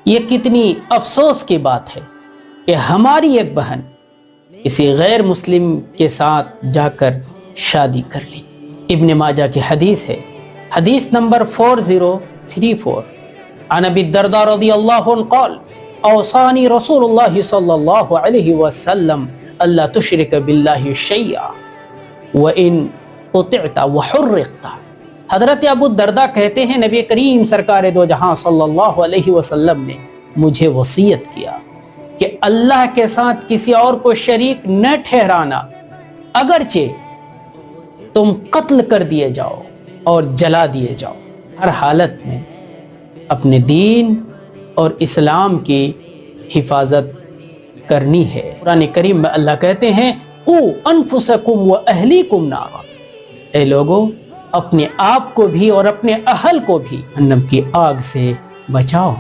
ये कितनी अफसोस की बात है कि हमारी एक बहन किसी गैर मुस्लिम के साथ जाकर शादी कर ली। इब्न माजा की हदीस है, हदीस नंबर 4034। अन अबी दरदा रज़ियल्लाहु अन्हु क़ाल औसानी रसूलुल्लाह सल्लल्लाहु अलैहि वसल्लम अल्ला तुश्रिक बिल्लाहि शैआ व इन उतिअता व हुर्रिक़ता। हजरत अबू दरदा कहते हैं, नबी करीम सरकार दो जहां सल्लल्लाहु अलैहि वसल्लम ने मुझे वसीयत किया कि अल्लाह के साथ किसी और को शरीक न ठहराना, अगरचे तुम कत्ल कर दिए जाओ और जला दिए जाओ, हर हालत में अपने दीन और इस्लाम की हिफाजत करनी है। कुरान करीम में अल्लाह कहते हैं, क़ू अनफुसकुम व अहलीकुम नारा, ऐ लोगों अपने आप को भी और अपने अहल को भी जहन्नम की आग से बचाओ।